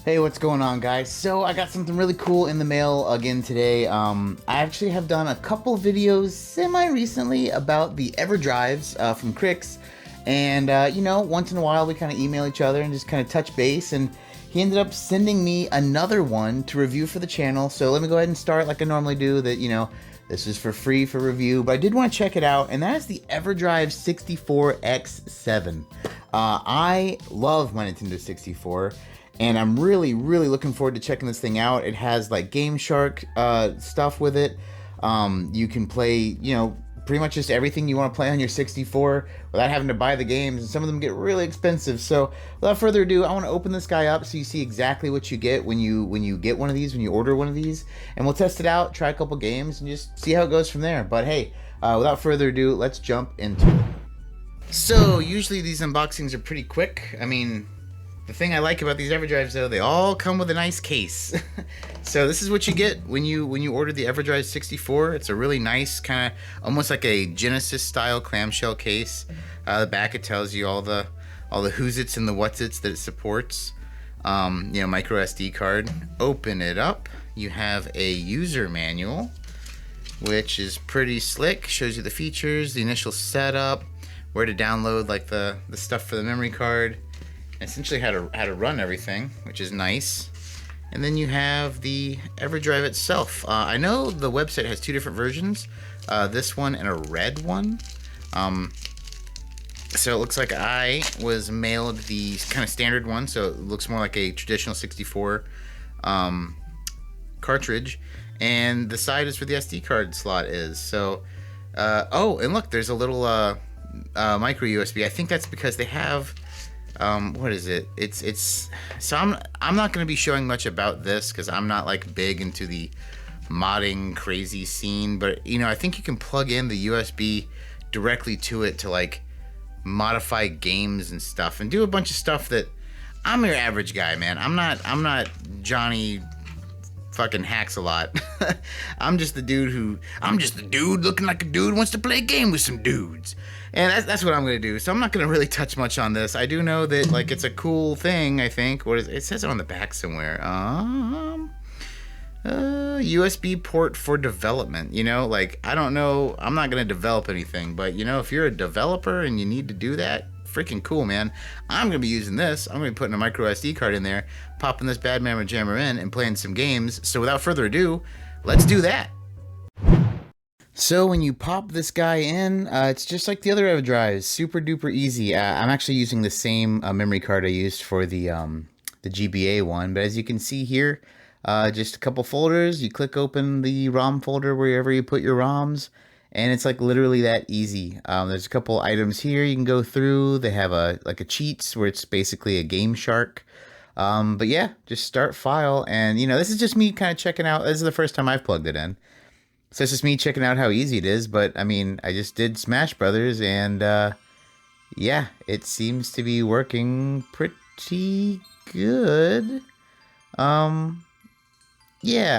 Hey, what's going on, guys? So I got something really cool in the mail again today. I actually have done a couple videos semi-recently about the EverDrives from Crix, and once in a while we kind of email each other and just kind of touch base. And he ended up sending me another one to review for the channel. So let me go ahead and start like I normally do. This is for free for review, but I did want to check it out, and that is the EverDrive 64X7. I love my Nintendo 64. And I'm really, really looking forward to checking this thing out. It has like Game Shark stuff with it. You can play, pretty much just everything you want to play on your 64 without having to buy the games. And some of them get really expensive. So without further ado, I want to open this guy up so you see exactly what you get when you get one of these, when you order one of these. And we'll test it out, try a couple games, and just see how it goes from there. But hey, without further ado, let's jump into it. So usually these unboxings are pretty quick. I mean, the thing I like about these EverDrives, though, they all come with a nice case. So this is what you get when you order the EverDrive 64. It's a really nice kind of almost like a Genesis style clamshell case. The back, it tells you all the who's its and the what's its that it supports. Micro SD card. Open it up. You have a user manual, which is pretty slick. Shows you the features, the initial setup, where to download like the stuff for the memory card. Essentially how to run everything, which is nice. And then you have the EverDrive itself. I know the website has two different versions, this one and a red one. So it looks like I was mailed the kind of standard one, so it looks more like a traditional 64 cartridge, and the side is where the SD card slot is. So oh, and look, there's a little micro USB. I think that's because they have what is it? It's so I'm not going to be showing much about this because I'm not like big into the modding crazy scene, but I think you can plug in the USB directly to it to like modify games and stuff and do a bunch of stuff that I'm your average guy, man. I'm not Johnny fucking hacks a lot. I'm just the dude looking like a dude wants to play a game with some dudes. And that's what I'm going to do. So I'm not going to really touch much on this. I do know that like it's a cool thing, I think. What is it? It says it on the back somewhere. USB port for development. Like I don't know. I'm not going to develop anything, but if you're a developer and you need to do that, freaking cool, man. I'm going to be using this. I'm going to be putting a micro SD card in there, popping this bad mamma jammer in, and playing some games. So without further ado, let's do that. So when you pop this guy in, it's just like the other EverDrives, super duper easy. I'm actually using the same memory card I used for the GBA one, but as you can see here, just a couple folders. You click open the ROM folder wherever you put your ROMs, and it's like literally that easy. There's a couple items here you can go through. They have a cheats where it's basically a Game Shark. But yeah, just start file, and this is just me kind of checking out. This is the first time I've plugged it in. So it's just me checking out how easy it is, but I mean, I just did Smash Brothers, and yeah, it seems to be working pretty good. Yeah,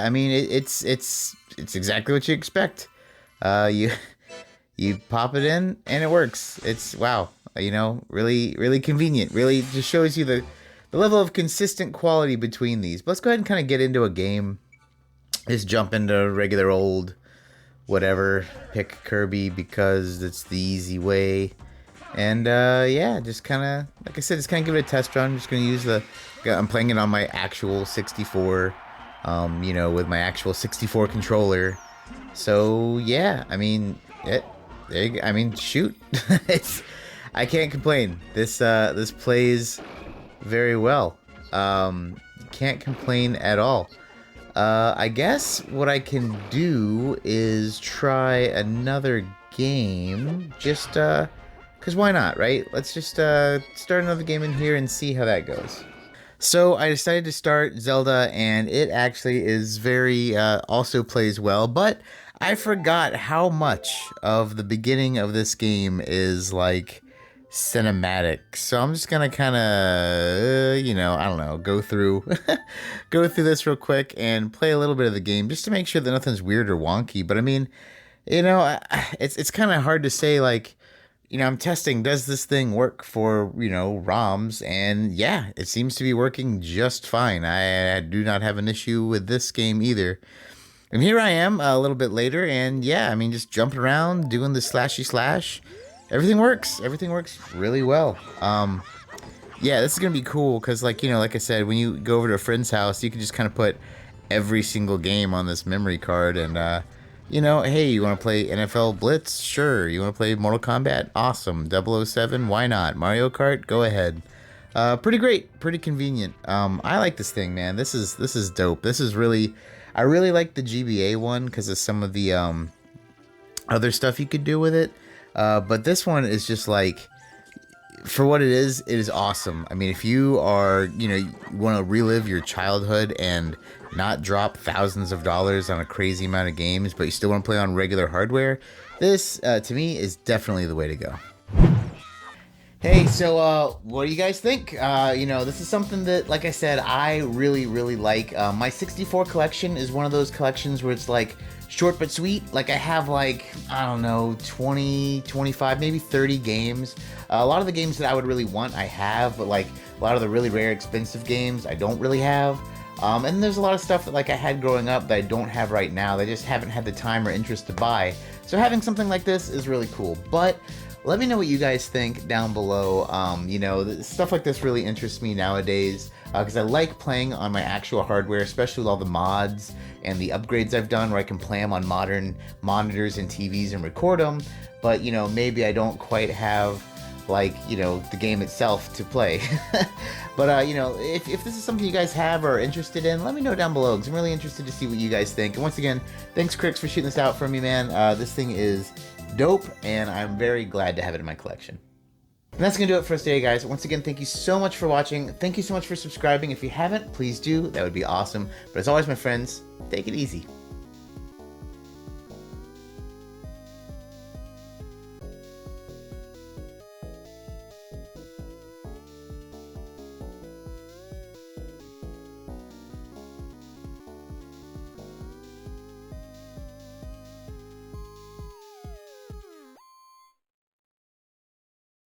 I mean, it's exactly what you expect. You pop it in and it works. It's wow, really really convenient. Really just shows you the level of consistent quality between these. But let's go ahead and kind of get into a game. Just jump into regular old whatever, pick Kirby because it's the easy way. And yeah, just kind of, like I said, just kind of give it a test run. I'm just going to use I'm playing it on my actual 64, with my actual 64 controller. So yeah, I mean, shoot. I can't complain. This plays very well. Can't complain at all. I guess what I can do is try another game, just because why not, right? Let's just start another game in here and see how that goes. So I decided to start Zelda, and it actually is very, also plays well, but I forgot how much of the beginning of this game is like cinematic. So I'm just gonna kind of, I don't know, go through this real quick and play a little bit of the game just to make sure that nothing's weird or wonky. But I mean, it's kind of hard to say like, I'm testing, does this thing work for, ROMs? And yeah, it seems to be working just fine. I do not have an issue with this game either. And here I am a little bit later, and yeah, I mean, just jumping around, doing the slashy slash. Everything works. Everything works really well. Yeah, this is gonna be cool because, like I said, when you go over to a friend's house, you can just kind of put every single game on this memory card, and hey, you want to play NFL Blitz? Sure. You want to play Mortal Kombat? Awesome. 007? Why not? Mario Kart? Go ahead. Pretty great, pretty convenient. I like this thing, man. This is dope. I really like the GBA one because of some of the other stuff you could do with it. But this one is just like, for what it is awesome. I mean, if you are, you want to relive your childhood and not drop thousands of dollars on a crazy amount of games, but you still want to play on regular hardware, this, to me, is definitely the way to go. Hey, so what do you guys think? This is something that, like I said, I really, really like. My 64 collection is one of those collections where it's like short but sweet. Like I have I don't know, 20, 25, maybe 30 games. A lot of the games that I would really want, I have, but like a lot of the really rare, expensive games, I don't really have. And there's a lot of stuff that I had growing up that I don't have right now. That I just haven't had the time or interest to buy. So having something like this is really cool. But let me know what you guys think down below. Stuff like this really interests me nowadays because I like playing on my actual hardware, especially with all the mods and the upgrades I've done where I can play them on modern monitors and TVs and record them. But, maybe I don't quite have the game itself to play. But, if this is something you guys have or are interested in, let me know down below because I'm really interested to see what you guys think. And once again, thanks, Crix, for shooting this out for me, man. This thing is dope, and I'm very glad to have it in my collection. And that's going to do it for us today, guys. Once again, thank you so much for watching. Thank you so much for subscribing. If you haven't, please do. That would be awesome. But as always, my friends, take it easy.